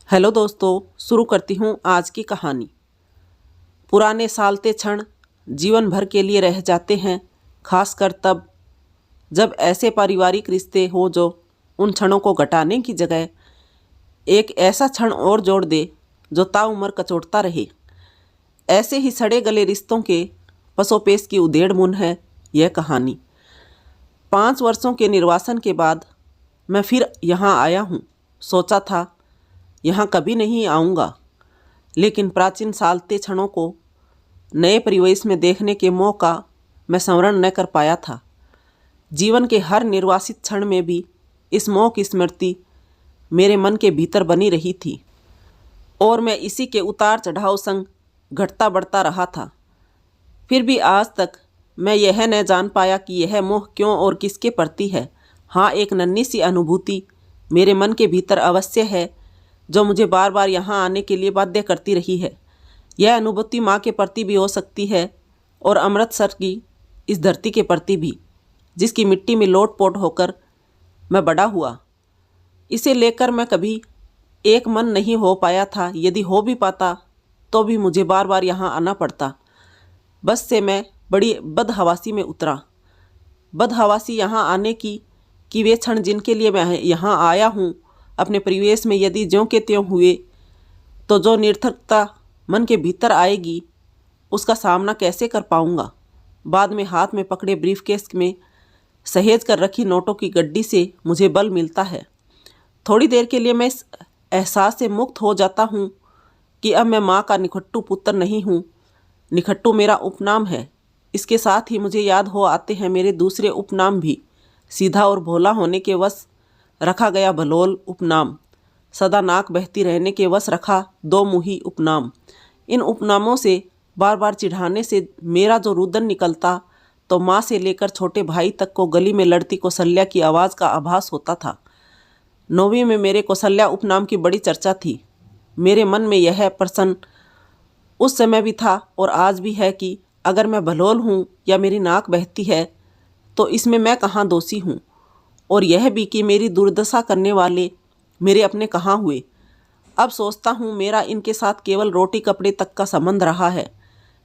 Hello दोस्तों, शुरू करती हूँ आज की कहानी। पुराने सालते क्षण जीवन भर के लिए रह जाते हैं, खासकर तब जब ऐसे पारिवारिक रिश्ते हो जो उन क्षणों को घटाने की जगह एक ऐसा क्षण और जोड़ दे जो ताउम्र कचोटता रहे। ऐसे ही सड़े गले रिश्तों के पसोपेश की उधेड़ मुन है यह कहानी। 5 वर्षों के निर्वासन के बाद मैं फिर यहाँ आया हूँ। सोचा था यहाँ कभी नहीं आऊँगा, लेकिन प्राचीन सालते क्षणों को नए परिवेश में देखने के मोह का मैं स्मरण न कर पाया था। जीवन के हर निर्वासित क्षण में भी इस मोह की स्मृति मेरे मन के भीतर बनी रही थी और मैं इसी के उतार चढ़ाव संग घटता बढ़ता रहा था। फिर भी आज तक मैं यह न जान पाया कि यह मोह क्यों और किसके प्रति है। हाँ, एक नन्ही सी अनुभूति मेरे मन के भीतर अवश्य है जो मुझे बार बार यहाँ आने के लिए बाध्य करती रही है। यह अनुभूति माँ के प्रति भी हो सकती है और अमृतसर की इस धरती के प्रति भी, जिसकी मिट्टी में लोट-पोट होकर मैं बड़ा हुआ। इसे लेकर मैं कभी एक मन नहीं हो पाया था। यदि हो भी पाता तो भी मुझे बार बार यहाँ आना पड़ता। बस से मैं बड़ी बदहवासी में उतरा। बदहवासी यहाँ आने की कि वे क्षण जिनके लिए मैं यहाँ आया हूँ अपने परिवेश में यदि ज्यों के त्यों हुए तो जो निरर्थकता मन के भीतर आएगी उसका सामना कैसे कर पाऊँगा। बाद में हाथ में पकड़े ब्रीफकेस में सहेज कर रखी नोटों की गड्डी से मुझे बल मिलता है। थोड़ी देर के लिए मैं इस एहसास से मुक्त हो जाता हूँ कि अब मैं माँ का निखट्टू पुत्र नहीं हूँ। निखट्टू मेरा उपनाम है। इसके साथ ही मुझे याद हो आते हैं मेरे दूसरे उपनाम भी। सीधा और भोला होने के वश रखा गया भलोल उपनाम, सदा नाक बहती रहने के वश रखा दो मुही उपनाम। इन उपनामों से बार बार चिढ़ाने से मेरा जो रुदन निकलता तो माँ से लेकर छोटे भाई तक को गली में लड़ती कौशल्या की आवाज़ का आभास होता था। 9वीं में मेरे कौशल्या उपनाम की बड़ी चर्चा थी। मेरे मन में यह प्रश्न उस समय भी था और आज भी है कि अगर मैं भलोल हूँ या मेरी नाक बहती है तो इसमें मैं कहाँ दोषी हूँ, और यह भी कि मेरी दुर्दशा करने वाले मेरे अपने कहाँ हुए। अब सोचता हूँ मेरा इनके साथ केवल रोटी कपड़े तक का संबंध रहा है।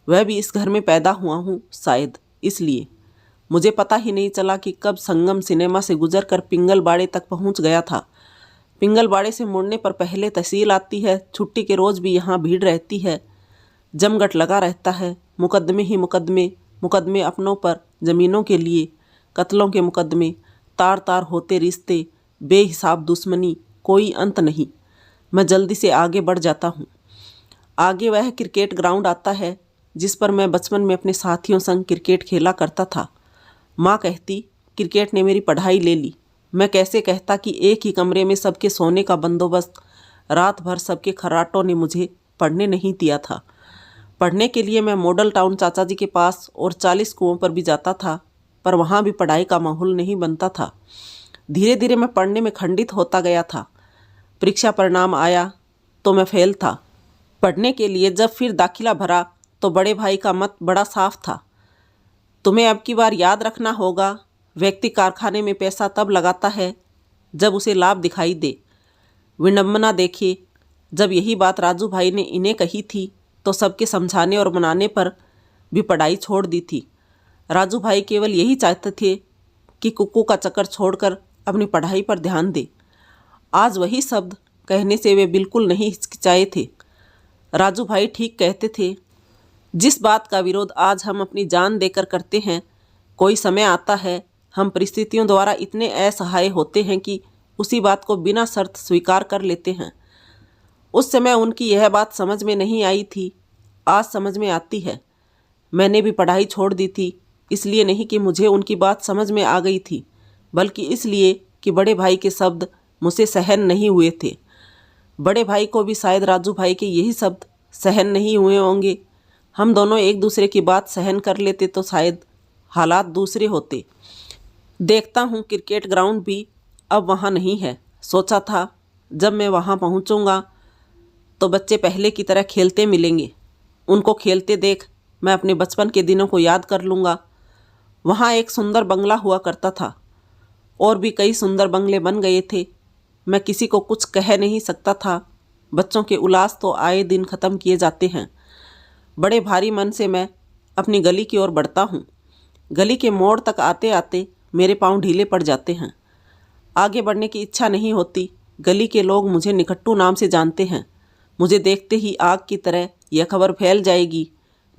वह भी इस घर में पैदा हुआ हूँ, शायद इसलिए मुझे पता ही नहीं चला कि कब संगम सिनेमा से गुजरकर पिंगलबाड़े तक पहुँच गया था। पिंगलबाड़े से मुड़ने पर पहले तहसील आती है। छुट्टी के रोज़ भी यहाँ भीड़ रहती है, जमघट लगा रहता है। मुकदमे ही मुकदमे, मुकदमे अपनों पर, ज़मीनों के लिए, कत्लों के मुकदमे, तार तार होते रिश्ते, बेहिसाब दुश्मनी, कोई अंत नहीं। मैं जल्दी से आगे बढ़ जाता हूँ। आगे वह क्रिकेट ग्राउंड आता है जिस पर मैं बचपन में अपने साथियों संग क्रिकेट खेला करता था। माँ कहती क्रिकेट ने मेरी पढ़ाई ले ली। मैं कैसे कहता कि एक ही कमरे में सबके सोने का बंदोबस्त, रात भर सबके खर्राटों ने मुझे पढ़ने नहीं दिया था। पढ़ने के लिए मैं मॉडल टाउन चाचा जी के पास और 40 कुओं पर भी जाता था, पर वहाँ भी पढ़ाई का माहौल नहीं बनता था। धीरे धीरे मैं पढ़ने में खंडित होता गया था। परीक्षा परिणाम आया तो मैं फेल था। पढ़ने के लिए जब फिर दाखिला भरा तो बड़े भाई का मत बड़ा साफ था। तुम्हें अब की बार याद रखना होगा, व्यक्ति कारखाने में पैसा तब लगाता है जब उसे लाभ दिखाई दे। विडंबना देखिए, जब यही बात राजू भाई ने इन्हें कही थी तो सबके समझाने और मनाने पर भी पढ़ाई छोड़ दी थी। राजू भाई केवल यही चाहते थे कि कुक्कू का चक्कर छोड़कर अपनी पढ़ाई पर ध्यान दे। आज वही शब्द कहने से वे बिल्कुल नहीं हिचकिचाए थे। राजू भाई ठीक कहते थे। जिस बात का विरोध आज हम अपनी जान देकर करते हैं, कोई समय आता है हम परिस्थितियों द्वारा इतने असहाय होते हैं कि उसी बात को बिना शर्त स्वीकार कर लेते हैं। उस समय उनकी यह बात समझ में नहीं आई थी, आज समझ में आती है। मैंने भी पढ़ाई छोड़ दी थी, इसलिए नहीं कि मुझे उनकी बात समझ में आ गई थी, बल्कि इसलिए कि बड़े भाई के शब्द मुझसे सहन नहीं हुए थे। बड़े भाई को भी शायद राजू भाई के यही शब्द सहन नहीं हुए होंगे। हम दोनों एक दूसरे की बात सहन कर लेते तो शायद हालात दूसरे होते। देखता हूँ क्रिकेट ग्राउंड भी अब वहाँ नहीं है। सोचा था जब मैं वहाँ पहुँचूँगा तो बच्चे पहले की तरह खेलते मिलेंगे। उनको खेलते देख मैं अपने बचपन के दिनों को याद कर लूँगा। वहाँ एक सुंदर बंगला हुआ करता था और भी कई सुंदर बंगले बन गए थे। मैं किसी को कुछ कह नहीं सकता था, बच्चों के उल्लास तो आए दिन ख़त्म किए जाते हैं। बड़े भारी मन से मैं अपनी गली की ओर बढ़ता हूँ। गली के मोड़ तक आते आते मेरे पाँव ढीले पड़ जाते हैं। आगे बढ़ने की इच्छा नहीं होती। गली के लोग मुझे निकट्टू नाम से जानते हैं। मुझे देखते ही आग की तरह यह खबर फैल जाएगी,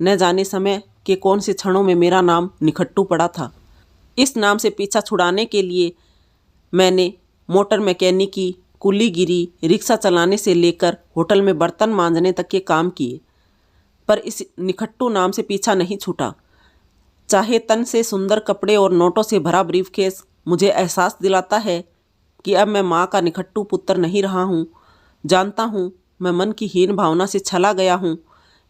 न जाने समय के कौन से क्षणों में मेरा नाम निकट्टू पड़ा था। इस नाम से पीछा छुड़ाने के लिए मैंने मोटर मैकेनिकी, कुलीगिरी, रिक्शा चलाने से लेकर होटल में बर्तन मांजने तक के काम किए, पर इस निकट्टू नाम से पीछा नहीं छूटा। चाहे तन से सुंदर कपड़े और नोटों से भरा ब्रीफकेस मुझे एहसास दिलाता है कि अब मैं माँ का निकट्टू पुत्र नहीं रहा हूँ। जानता हूँ मैं मन की हीन भावना से छला गया हूँ।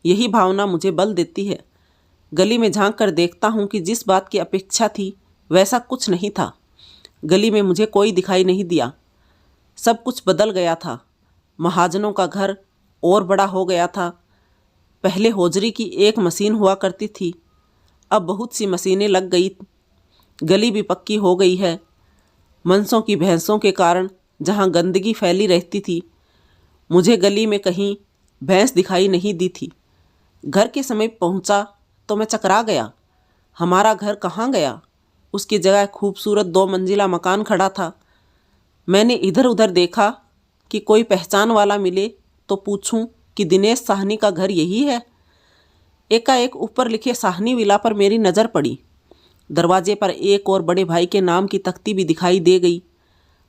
यही भावना मुझे बल देती है। गली में झांक कर देखता हूँ कि जिस बात की अपेक्षा थी वैसा कुछ नहीं था। गली में मुझे कोई दिखाई नहीं दिया। सब कुछ बदल गया था। महाजनों का घर और बड़ा हो गया था। पहले होजरी की एक मशीन हुआ करती थी, अब बहुत सी मशीनें लग गई। गली भी पक्की हो गई है। मनसों की भैंसों के कारण जहाँ गंदगी फैली रहती थी, मुझे गली में कहीं भैंस दिखाई नहीं दी थी। घर के समीप पहुँचा तो मैं चकरा गया। हमारा घर कहाँ गया? उसकी जगह खूबसूरत 2 मंजिला मकान खड़ा था। मैंने इधर उधर देखा कि कोई पहचान वाला मिले तो पूछूं कि दिनेश साहनी का घर यही है। एकाएक ऊपर लिखे साहनी विला पर मेरी नज़र पड़ी। दरवाजे पर एक और बड़े भाई के नाम की तख्ती भी दिखाई दे गई।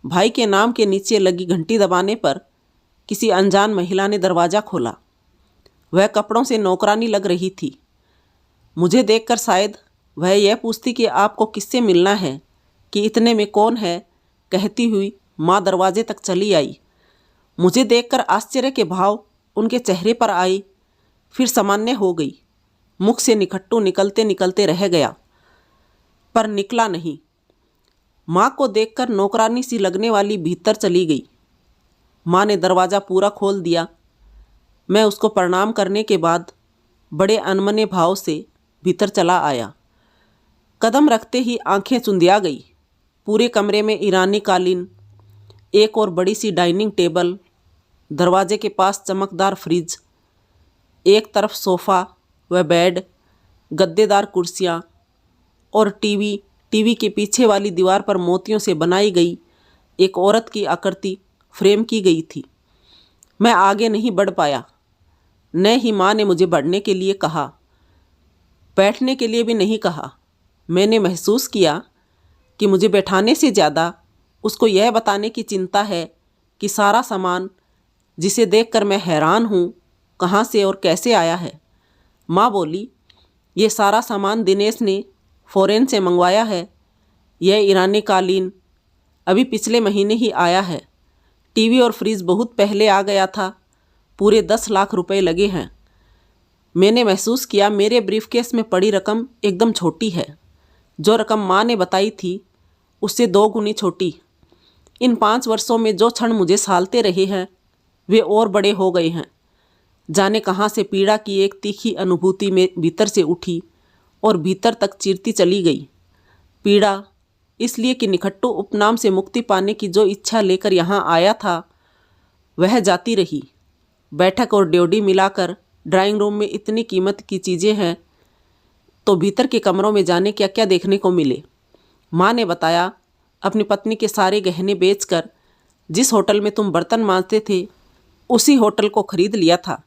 भाई के नाम के नीचे लगी घंटी दबाने पर किसी अनजान महिला ने दरवाज़ा खोला। वह कपड़ों से नौकरानी लग रही थी। मुझे देखकर शायद वह यह पूछती कि आपको किससे मिलना है, कि इतने में कौन है, कहती हुई माँ दरवाजे तक चली आई। मुझे देखकर आश्चर्य के भाव उनके चेहरे पर आए, फिर सामान्य हो गई। मुख से निकट्टू निकलते निकलते रह गया, पर निकला नहीं। माँ को देखकर नौकरानी सी लगने वाली भीतर चली गई। माँ ने दरवाज़ा पूरा खोल दिया। मैं उसको प्रणाम करने के बाद बड़े अनमने भाव से भीतर चला आया। कदम रखते ही आंखें चुंधिया गई। पूरे कमरे में ईरानी कालीन, एक और बड़ी सी डाइनिंग टेबल, दरवाजे के पास चमकदार फ्रिज, एक तरफ सोफ़ा व बेड, गद्देदार कुर्सियाँ और टीवी के पीछे वाली दीवार पर मोतियों से बनाई गई एक औरत की आकृति फ्रेम की गई थी। मैं आगे नहीं बढ़ पाया। न ही माँ ने मुझे बढ़ने के लिए कहा, बैठने के लिए भी नहीं कहा। मैंने महसूस किया कि मुझे बैठाने से ज़्यादा उसको यह बताने की चिंता है कि सारा सामान, जिसे देखकर मैं हैरान हूँ, कहाँ से और कैसे आया है। माँ बोली, ये सारा सामान दिनेश ने फॉरेन से मंगवाया है। यह ईरानी कालीन अभी पिछले महीने ही आया है। टीवी और फ्रिज बहुत पहले आ गया था। पूरे 10 लाख रुपए लगे हैं। मैंने महसूस किया मेरे ब्रीफकेस में पड़ी रकम एकदम छोटी है। जो रकम माँ ने बताई थी उससे 2 गुनी छोटी। इन 5 वर्षों में जो क्षण मुझे सालते रहे हैं वे और बड़े हो गए हैं। जाने कहाँ से पीड़ा की एक तीखी अनुभूति में भीतर से उठी और भीतर तक चीरती चली गई। पीड़ा इसलिए कि निकट्टू उपनाम से मुक्ति पाने की जो इच्छा लेकर यहाँ आया था वह जाती रही। बैठक और ड्योढ़ी मिलाकर ड्राइंग रूम में इतनी कीमत की चीज़ें हैं तो भीतर के कमरों में जाने क्या क्या देखने को मिले। माँ ने बताया, अपनी पत्नी के सारे गहने बेचकर जिस होटल में तुम बर्तन मांजते थे उसी होटल को खरीद लिया था।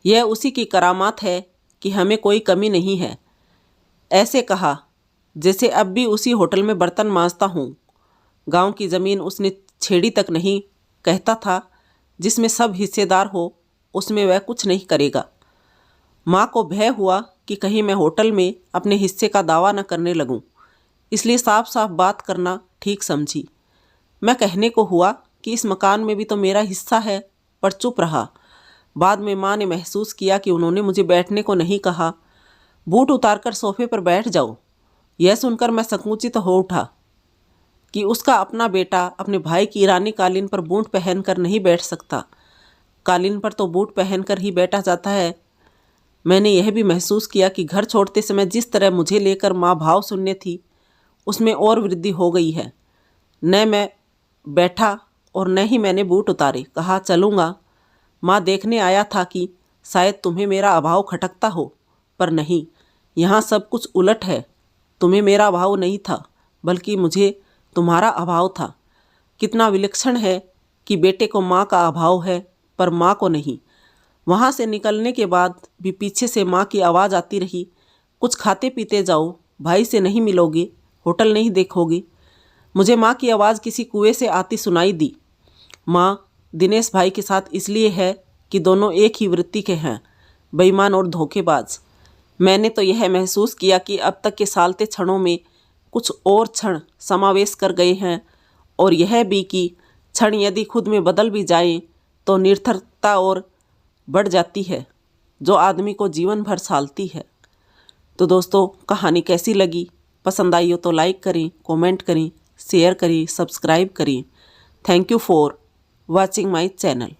यह उसी की करामात है कि हमें कोई कमी नहीं है। ऐसे कहा जैसे अब भी उसी होटल में बर्तन मांजता हूँ। गांव की ज़मीन उसने छेड़ी तक नहीं। कहता था जिसमें सब हिस्सेदार हो उसमें वह कुछ नहीं करेगा। माँ को भय हुआ कि कहीं मैं होटल में अपने हिस्से का दावा न करने लगूं, इसलिए साफ साफ बात करना ठीक समझी। मैं कहने को हुआ कि इस मकान में भी तो मेरा हिस्सा है, पर चुप रहा। बाद में माँ ने महसूस किया कि उन्होंने मुझे बैठने को नहीं कहा। बूट उतारकर सोफे पर बैठ जाओ। यह सुनकर मैं संकुचित हो उठा कि उसका अपना बेटा अपने भाई की ईरानी कालीन पर बूट पहनकर नहीं बैठ सकता। कालीन पर तो बूट पहनकर ही बैठा जाता है। मैंने यह भी महसूस किया कि घर छोड़ते समय जिस तरह मुझे लेकर माँ भाव शून्य थी उसमें और वृद्धि हो गई है। न मैं बैठा और न ही मैंने बूट उतारे। कहा, चलूँगा। माँ देखने आया था कि शायद तुम्हें मेरा अभाव खटकता हो, पर नहीं, यहाँ सब कुछ उलट है। तुम्हें मेरा अभाव नहीं था, बल्कि मुझे तुम्हारा अभाव था। कितना विलक्षण है कि बेटे को माँ का अभाव है, पर माँ को नहीं। वहाँ से निकलने के बाद भी पीछे से माँ की आवाज़ आती रही, कुछ खाते पीते जाओ, भाई से नहीं मिलोगे, होटल नहीं देखोगे। मुझे माँ की आवाज़ किसी कुएं से आती सुनाई दी। माँ दिनेश भाई के साथ इसलिए है कि दोनों एक ही वृत्ति के हैं, बेईमान और धोखेबाज। मैंने तो यह महसूस किया कि अब तक के सालते क्षणों में कुछ और क्षण समावेश कर गए हैं, और यह भी कि क्षण यदि खुद में बदल भी जाए तो निरर्थकता और बढ़ जाती है, जो आदमी को जीवन भर सालती है। तो दोस्तों, कहानी कैसी लगी? पसंद आई हो तो लाइक करें, कमेंट करें, शेयर करें, सब्सक्राइब करें। Thank you for watching my channel.